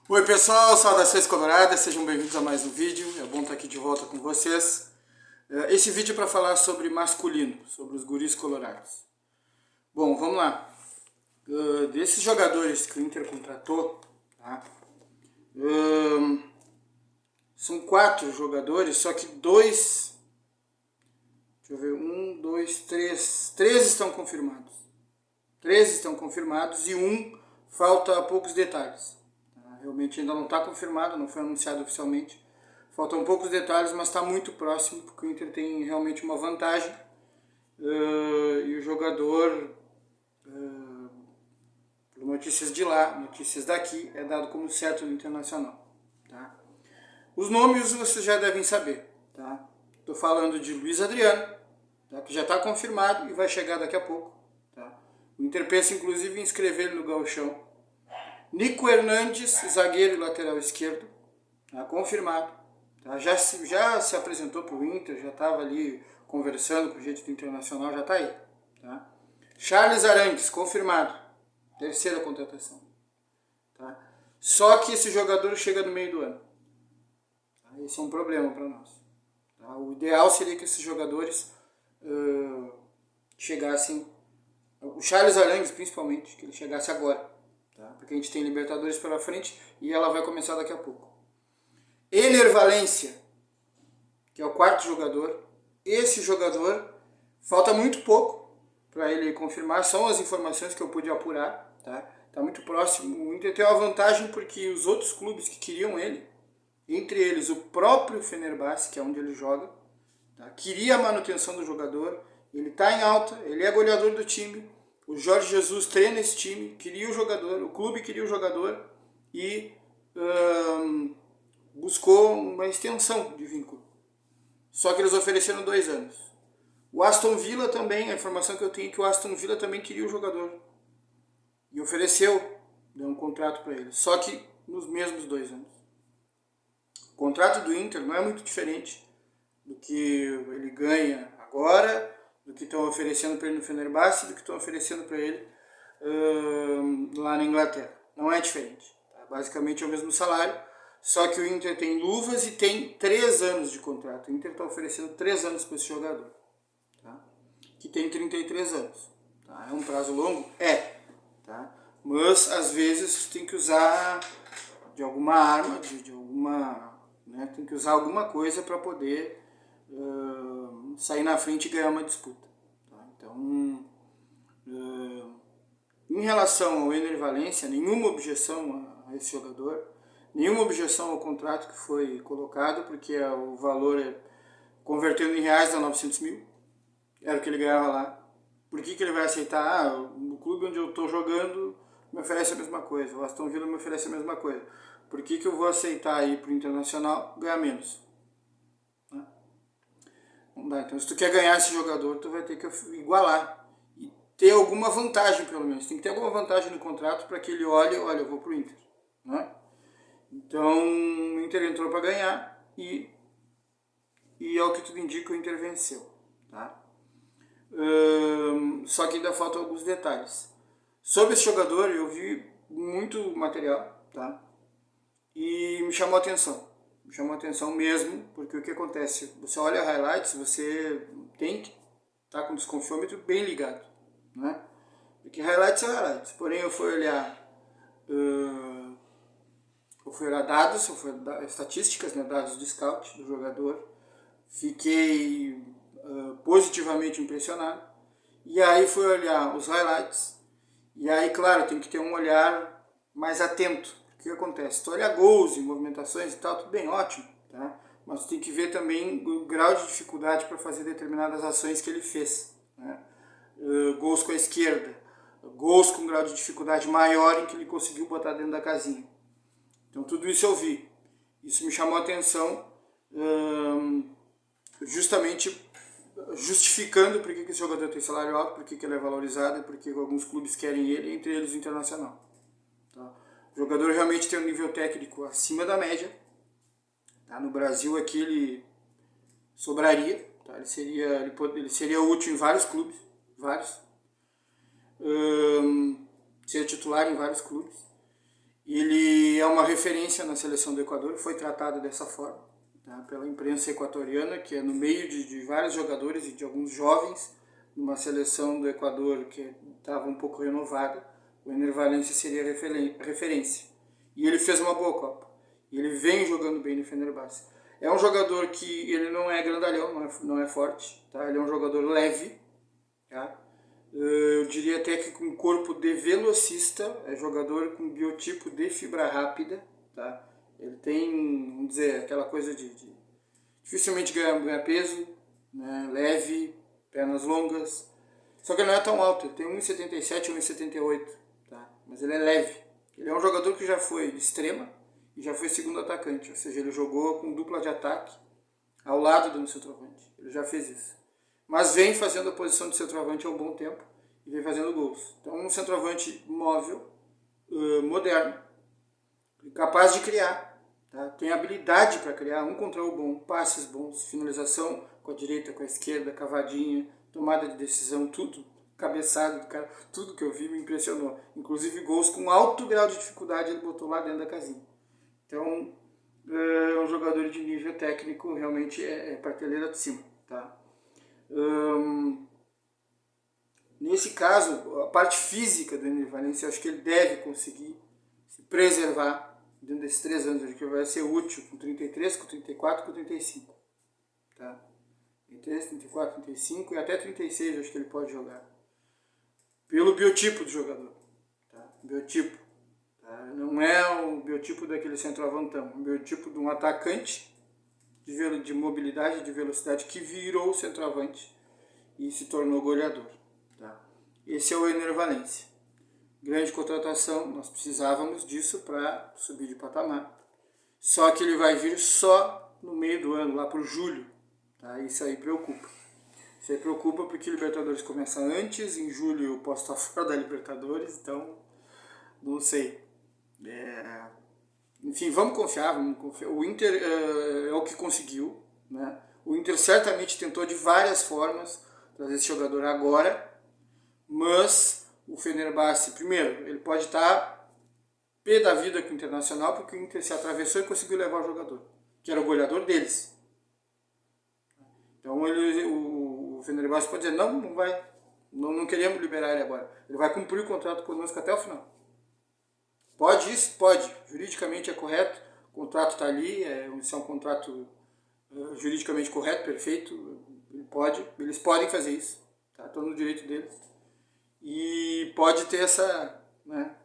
Oi pessoal, saudações coloradas, sejam bem-vindos a mais um vídeo, é bom estar aqui de volta com vocês. Esse vídeo é para falar sobre masculino, sobre os guris colorados. Bom, vamos lá. Desses jogadores que o Inter contratou, tá? São 4 jogadores, só que 2, deixa eu ver, 1, 2, 3, 3 estão confirmados. 3 estão confirmados e falta poucos detalhes. Realmente ainda não está confirmado, não foi anunciado oficialmente. Faltam poucos detalhes, mas está muito próximo, porque o Inter tem realmente uma vantagem. E o jogador, por notícias de lá, notícias daqui, é dado como certo no Internacional. Tá? Os nomes vocês já devem saber. Tá? Estou falando de Luiz Adriano, tá? Que já está confirmado e vai chegar daqui a pouco. Tá? O Inter pensa inclusive em inscrever ele no Gauchão. Nico Hernandes, zagueiro e lateral esquerdo, tá? Confirmado. Tá? Já se apresentou para o Inter, já estava ali conversando com o gente do Internacional, já está aí. Tá? Charles Arangues, confirmado. Terceira contratação. Tá? Só que esse jogador chega no meio do ano. Tá? Esse é um problema para nós. Tá? O ideal seria que esses jogadores chegassem, o Charles Arangues principalmente, que ele chegasse agora. Tá? Porque a gente tem Libertadores pela frente e ela vai começar daqui a pouco. Ener Valencia, que é o 4º jogador. Esse jogador, falta muito pouco para ele confirmar, são as informações que eu pude apurar. Tá muito próximo. O Inter tem uma vantagem porque os outros clubes que queriam ele, entre eles o próprio Fenerbahçe, que é onde ele joga, tá? Queria a manutenção do jogador, ele está em alta, ele é goleador do time, o Jorge Jesus treina esse time, queria o jogador, o clube queria o jogador e buscou uma extensão de vínculo. Só que eles ofereceram 2 anos. O Aston Villa também, a informação que eu tenho é que o Aston Villa também queria o jogador. E ofereceu, deu um contrato para ele. Só que nos mesmos 2 anos. O contrato do Inter não é muito diferente do que ele ganha agora, do que estão oferecendo para ele no Fenerbahçe, do que estão oferecendo para ele lá na Inglaterra. Não é diferente. Tá? Basicamente é o mesmo salário, só que o Inter tem luvas e tem 3 anos de contrato. O Inter está oferecendo 3 anos para esse jogador, tá? Que tem 33 anos. Tá? É um prazo longo? É. Tá? Mas às vezes tem que usar de alguma arma, de alguma, né? Tem que usar alguma coisa para poder sair na frente e ganhar uma disputa. Tá? Então, em relação ao Ener Valencia, nenhuma objeção a esse jogador, nenhuma objeção ao contrato que foi colocado, porque o valor, convertendo em reais, dá 900 mil, era o que ele ganhava lá. Por que ele vai aceitar? O clube onde eu estou jogando me oferece a mesma coisa, o Aston Villa me oferece a mesma coisa. Por que eu vou aceitar ir para o Internacional ganhar menos? Não dá. Então, se tu quer ganhar esse jogador, tu vai ter que igualar e ter alguma vantagem, pelo menos. Tem que ter alguma vantagem no contrato para que ele olhe, olha, eu vou pro Inter, né? Então, o Inter entrou para ganhar e ao que tudo indica, o Inter venceu, tá? Só que ainda faltam alguns detalhes. Sobre esse jogador, eu vi muito material, tá? E me chamou a atenção. Me chamou a atenção mesmo, porque o que acontece? Você olha highlights, você tem que estar com o desconfiômetro bem ligado, né? Porque highlights são highlights. Porém, eu fui olhar dados, eu fui olhar estatísticas, né, dados de scout do jogador. Fiquei positivamente impressionado. E aí fui olhar os highlights. E aí, claro, tem que ter um olhar mais atento. O que acontece? Tu olha gols e movimentações e tal, tudo bem, ótimo, tá? Mas tu tem que ver também o grau de dificuldade para fazer determinadas ações que ele fez, né? Gols com a esquerda, gols com grau de dificuldade maior em que ele conseguiu botar dentro da casinha. Então tudo isso eu vi. Isso me chamou a atenção, justamente justificando por que esse jogador tem salário alto, por que ele é valorizado e por que alguns clubes querem ele, entre eles o Internacional. Tá? O jogador realmente tem um nível técnico acima da média. Tá? No Brasil aqui ele sobraria. Tá? Ele seria útil em vários clubes. Vários. Seria titular em vários clubes. Ele é uma referência na seleção do Equador, foi tratado dessa forma, tá, pela imprensa equatoriana, que é no meio de vários jogadores e de alguns jovens, numa seleção do Equador que estava um pouco renovada, o Ener Valencia seria referência. E ele fez uma boa Copa. E ele vem jogando bem no Fenerbahçe. É um jogador que ele não é grandalhão, não é forte, tá? Ele é um jogador leve, tá? Eu diria até que com corpo de velocista, é jogador com biotipo de fibra rápida, tá? Ele tem, vamos dizer, aquela coisa de dificilmente ganha peso, né? Leve, pernas longas. Só que ele não é tão alto, ele tem 1,77, 1,78, tá? Mas ele é leve. Ele é um jogador que já foi extrema e já foi segundo atacante, ou seja, ele jogou com dupla de ataque ao lado do centroavante. Ele já fez isso. Mas vem fazendo a posição de centroavante há um bom tempo e vem fazendo gols. Então, um centroavante móvel, moderno, capaz de criar. Tá? Tem habilidade para criar, um controle bom, passes bons, finalização com a direita, com a esquerda, cavadinha, tomada de decisão, tudo. Cabeçada do cara, tudo que eu vi me impressionou. Inclusive gols com alto grau de dificuldade ele botou lá dentro da casinha. Então, é um jogador de nível técnico, realmente é prateleira de cima. Tá? Nesse caso, a parte física do Ener Valencia, eu acho que ele deve conseguir se preservar dentro desses 3 anos, acho que vai ser útil com 33, com 34, com 35. Tá? 33, 34, 35 e até 36 acho que ele pode jogar. Pelo biotipo do jogador. Tá? Biotipo. Tá? Não é o biotipo daquele centroavantão, é o biotipo de um atacante de mobilidade, de velocidade, que virou centroavante e se tornou goleador. Tá? Esse é o Ener Valencia. Grande contratação, nós precisávamos disso para subir de patamar. Só que ele vai vir só no meio do ano, lá por julho. Tá? Isso aí preocupa. Isso aí preocupa porque a Libertadores começa antes, em julho eu posso estar fora da Libertadores, então não sei. Enfim, vamos confiar. O Inter é o que conseguiu. Né? O Inter certamente tentou de várias formas trazer esse jogador agora, mas o Fenerbahçe, primeiro, ele pode estar pé da vida com o Internacional porque o Inter se atravessou e conseguiu levar o jogador, que era o goleador deles. Então o Fenerbahçe pode dizer, não vai, não queremos liberar ele agora. Ele vai cumprir o contrato conosco até o final. Pode isso? Pode. Juridicamente é correto, o contrato está ali, isso é um contrato juridicamente correto, perfeito, eles podem fazer isso, tá? Estão no direito deles. E pode ter essa, né,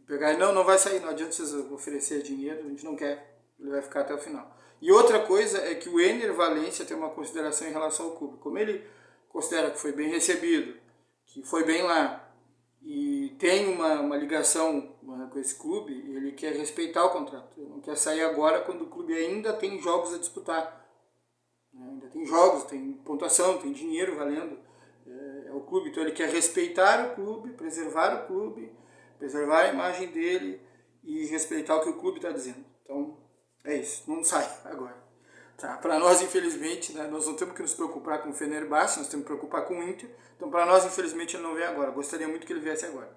pegar e não vai sair, não adianta vocês oferecer dinheiro, a gente não quer, ele vai ficar até o final. E outra coisa é que o Ener Valencia tem uma consideração em relação ao clube. Como ele considera que foi bem recebido, que foi bem lá, e tem uma ligação com esse clube, ele quer respeitar o contrato. Ele não quer sair agora quando o clube ainda tem jogos a disputar. Ainda tem jogos, tem pontuação, tem dinheiro valendo. É o clube, então ele quer respeitar o clube, preservar a imagem dele e respeitar o que o clube está dizendo. Então, é isso, não sai agora. Tá? Para nós, infelizmente, né, nós não temos que nos preocupar com o Fenerbahçe, nós temos que nos preocupar com o Inter. Então, para nós, infelizmente, ele não vem agora. Gostaria muito que ele viesse agora.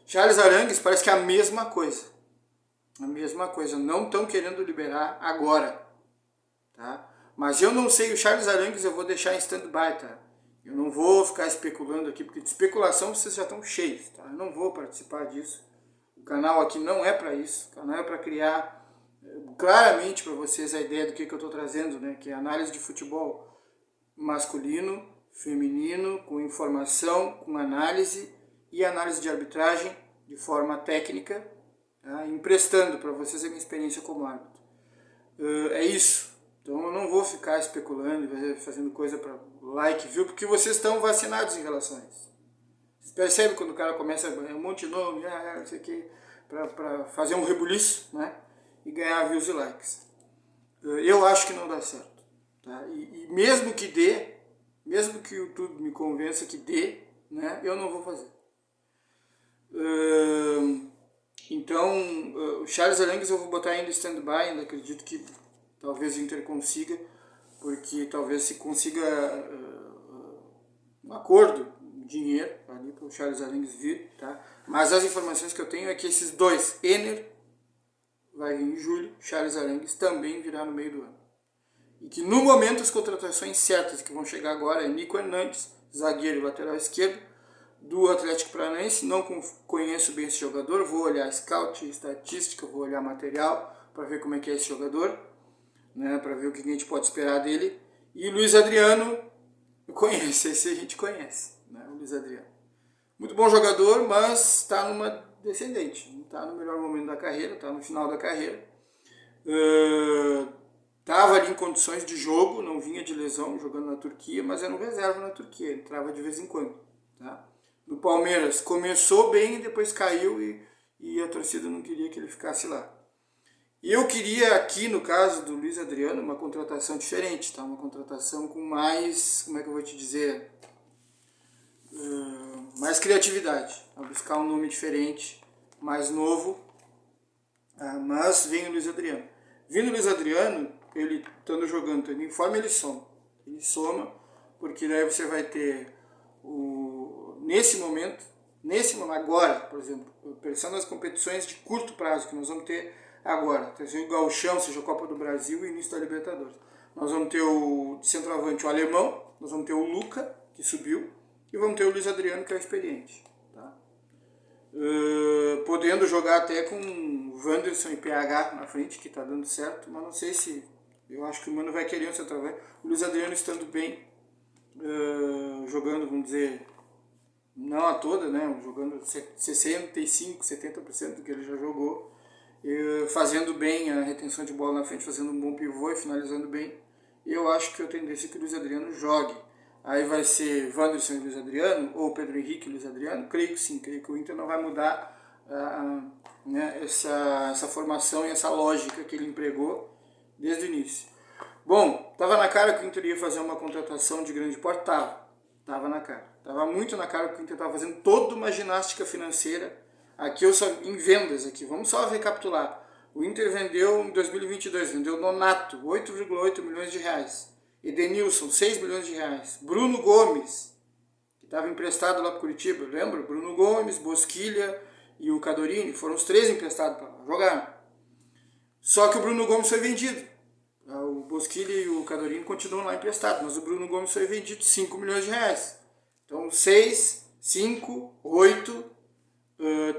Charles Arangues parece que é a mesma coisa. A mesma coisa. Não estão querendo liberar agora. Tá? Mas eu não sei, o Charles Arangues eu vou deixar em stand-by, tá? Eu não vou ficar especulando aqui, porque de especulação vocês já estão cheios, tá? Eu não vou participar disso. O canal aqui não é para isso. O canal é para criar claramente para vocês a ideia do que eu estou trazendo, né? Que é análise de futebol masculino, feminino, com informação, com análise e análise de arbitragem de forma técnica, tá? Emprestando para vocês a minha experiência como árbitro. É isso. Então eu não vou ficar especulando, fazendo coisa para like, viu? Porque vocês estão vacinados em relação a isso. Vocês percebem quando o cara começa um monte de nome, não sei o que, para fazer um rebuliço, né? E ganhar views e likes. Eu acho que não dá certo. Tá? E mesmo que dê, mesmo que o YouTube me convença que dê, né? Eu não vou fazer. Então, o Charles Arangues eu vou botar ainda em stand-by, ainda acredito que talvez o Inter consiga, porque talvez se consiga um acordo, dinheiro, ali para o Charles Arangues vir, tá? Mas as informações que eu tenho é que esses dois, Ener vai vir em julho, Charles Arangues também virá no meio do ano. E que no momento as contratações certas que vão chegar agora é Nico Hernandes, zagueiro e lateral esquerdo, do Atlético Paranaense. Não conheço bem esse jogador, vou olhar scout, estatística, vou olhar material para ver como é que é esse jogador, né, para ver o que a gente pode esperar dele. E Luiz Adriano, eu conheço, esse a gente conhece, né, o Luiz Adriano. Muito bom jogador, mas está numa descendente, não está no melhor momento da carreira, está no final da carreira. Estava ali em condições de jogo, não vinha de lesão jogando na Turquia, mas era um reserva na Turquia, entrava de vez em quando. Tá? No Palmeiras começou bem e depois caiu e a torcida não queria que ele ficasse lá. E eu queria aqui, no caso do Luiz Adriano, uma contratação diferente, tá? Uma contratação com mais, como é que eu vou te dizer, mais criatividade, a buscar um nome diferente, mais novo, mas vem o Luiz Adriano. Vindo o Luiz Adriano, ele estando jogando, estando em forma, ele soma. Ele soma, porque daí você vai ter, nesse momento, agora, por exemplo, pensando nas competições de curto prazo que nós vamos ter agora, seja o Gauchão, seja a Copa do Brasil e o início da Libertadores. Nós vamos ter o centroavante, o alemão, nós vamos ter o Luca, que subiu, e vamos ter o Luiz Adriano, que é o experiente. Tá? Podendo jogar até com o Wanderson e PH na frente, que está dando certo, mas não sei se... Eu acho que o Mano vai querer um centroavante. O Luiz Adriano estando bem, jogando, vamos dizer, não a toda, né? Jogando 65%, 70% do que ele já jogou, fazendo bem a retenção de bola na frente, fazendo um bom pivô e finalizando bem. Eu acho que a tendência é que o Luiz Adriano jogue. Aí vai ser Wanderson e Luiz Adriano, ou Pedro Henrique e Luiz Adriano? Creio que sim, creio que o Inter não vai mudar né, essa formação e essa lógica que ele empregou desde o início. Bom, estava na cara que o Inter ia fazer uma contratação de grande porte? Estava na cara. Estava muito na cara que o Inter estava fazendo toda uma ginástica financeira. Aqui eu só em vendas, aqui. Vamos só recapitular. O Inter vendeu em 2022, vendeu Nonato, 8,8 milhões de reais. Edenilson, 6 milhões de reais. Bruno Gomes, que estava emprestado lá para Curitiba, lembra? Bruno Gomes, Bosquilha e o Cadorini, foram os três emprestados para lá, jogaram. Só que o Bruno Gomes foi vendido. O Bosquilha e o Cadorini continuam lá emprestados, mas o Bruno Gomes foi vendido 5 milhões de reais. Então 6, 5, 8,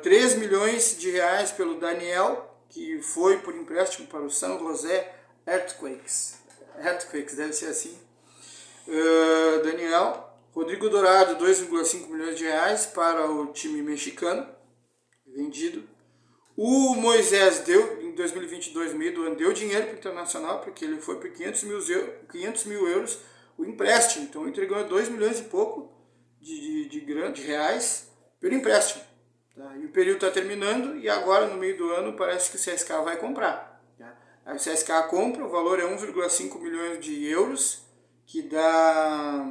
3 milhões de reais pelo Daniel, que foi por empréstimo para o San José Earthquakes. Earthquakes, deve ser assim. Daniel. Rodrigo Dourado, 2,5 milhões de reais para o time mexicano, vendido. O Moisés deu, em 2022, meio do ano, deu dinheiro para o Internacional, porque ele foi por 500 mil euros o empréstimo. Então o Inter ganhou 2 milhões e pouco de reais pelo empréstimo. Tá? E o período está terminando e agora, no meio do ano, parece que o CSKA vai comprar. Tá? Aí o CSKA compra, o valor é 1,5 milhões de euros, que dá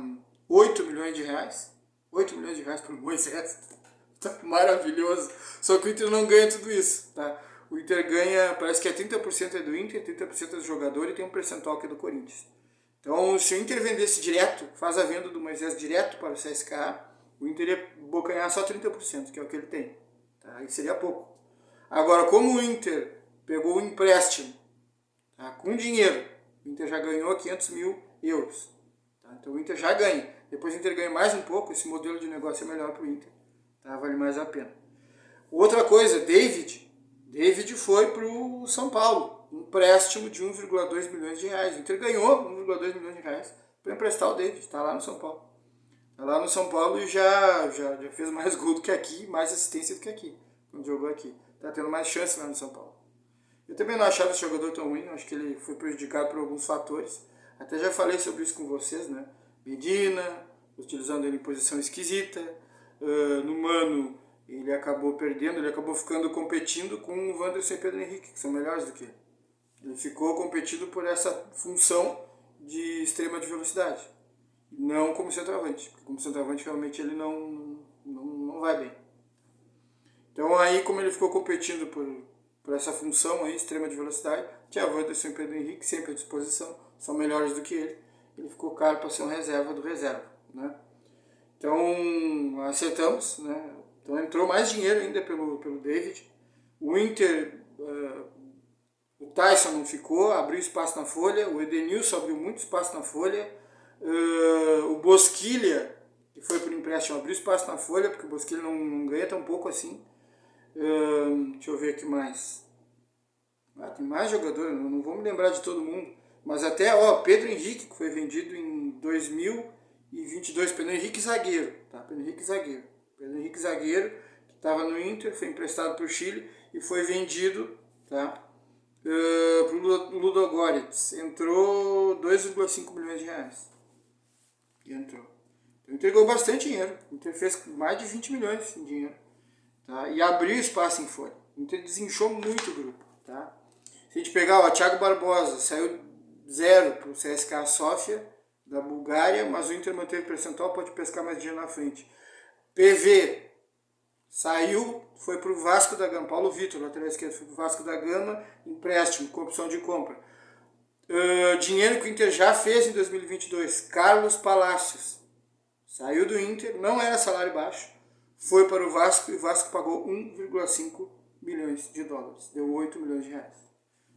8 milhões de reais. 8 milhões de reais para o Moisés. Tá maravilhoso. Só que o Inter não ganha tudo isso. Tá? O Inter ganha, parece que é 30% é do Inter, 30% é do jogador e tem um percentual que é do Corinthians. Então, se o Inter vendesse direto, faz a venda do Moisés direto para o CSKA, o Inter ia bocanhar só 30%, que é o que ele tem. Tá? Aí seria pouco. Agora, como o Inter pegou o empréstimo, tá, com dinheiro, o Inter já ganhou 500 mil euros. Tá? Então o Inter já ganha. Depois o Inter ganha mais um pouco, esse modelo de negócio é melhor para o Inter. Tá? Vale mais a pena. Outra coisa, David foi para o São Paulo. Um empréstimo de 1,2 milhões de reais. O Inter ganhou 1,2 milhões de reais para emprestar o David. Está lá no São Paulo. Está lá no São Paulo e já fez mais gol do que aqui, mais assistência do que aqui, quando jogou aqui. Está tendo mais chance lá no São Paulo. Eu também não achava esse jogador tão ruim. Acho que ele foi prejudicado por alguns fatores. Até já falei sobre isso com vocês, né? Medina, utilizando ele em posição esquisita. No Mano, ele acabou perdendo, ele acabou ficando competindo com o Wanderson e Pedro Henrique, que são melhores do que ele. Ele ficou competindo por essa função de extrema de velocidade, não como centroavante, porque como centroavante realmente ele não vai bem. Então aí, como ele ficou competindo por essa função aí, extrema de velocidade, tinha Wanderson e Pedro Henrique sempre à disposição, são melhores do que ele ficou caro para ser um reserva do reserva, né? Então acertamos, né? Então entrou mais dinheiro ainda pelo David. O Inter Tyson não ficou, abriu espaço na folha, o Edenilson abriu muito espaço na folha, o Bosquilha, que foi por empréstimo, abriu espaço na folha, porque o Bosquilha não ganha tão pouco assim. Deixa eu ver aqui mais. Tem mais jogadores, não vou me lembrar de todo mundo. Mas até, Pedro Henrique, que foi vendido em 2022. Pedro Henrique zagueiro, tá? Pedro Henrique zagueiro, que estava no Inter, foi emprestado para o Chile e foi vendido, tá? Para o Ludogorets. Entrou 2,5 milhões de reais. E entrou. Então entregou bastante dinheiro. O Inter fez mais de 20 milhões em dinheiro. Tá? E abriu espaço em folha. O Inter desinchou muito o grupo. Tá? Se a gente pegar, Thiago Barbosa, saiu 0 para o CSKA Sofia, da Bulgária, mas o Inter manteve percentual, pode pescar mais dinheiro na frente. PV saiu, foi para o Vasco da Gama. Paulo Vitor, lateral esquerdo, foi para o Vasco da Gama, empréstimo, com opção de compra. Dinheiro que o Inter já fez em 2022. Carlos Palacios saiu do Inter, não era salário baixo, foi para o Vasco e o Vasco pagou 1,5 milhões de dólares. Deu 8 milhões de reais.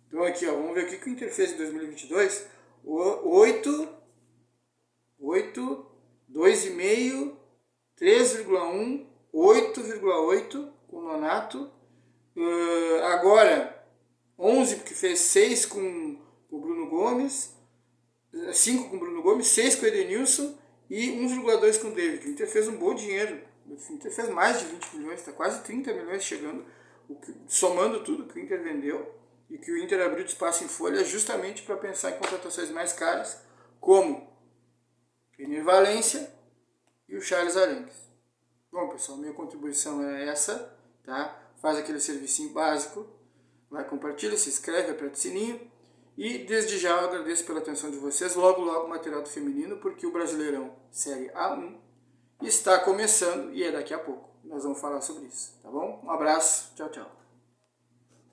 Então aqui, vamos ver o que o Inter fez em 2022. 2,5, 3,1, 8,8 com o Nonato. Agora, 11 porque fez 6 com o Bruno Gomes, 5 com o Bruno Gomes, 6 com o Edenilson e 1,2 com o David. O Inter fez um bom dinheiro. O Inter fez mais de 20 milhões, está quase 30 milhões chegando, somando tudo que o Inter vendeu e que o Inter abriu de espaço em folha justamente para pensar em contratações mais caras, como Ener Valencia e o Charles Arangues. Bom, pessoal, minha contribuição é essa, tá? Faz aquele servicinho básico, vai, compartilha, se inscreve, aperta o sininho. E desde já eu agradeço pela atenção de vocês. Logo, logo, material do feminino, porque o Brasileirão Série A1 está começando e é daqui a pouco. Nós vamos falar sobre isso, tá bom? Um abraço, tchau, tchau.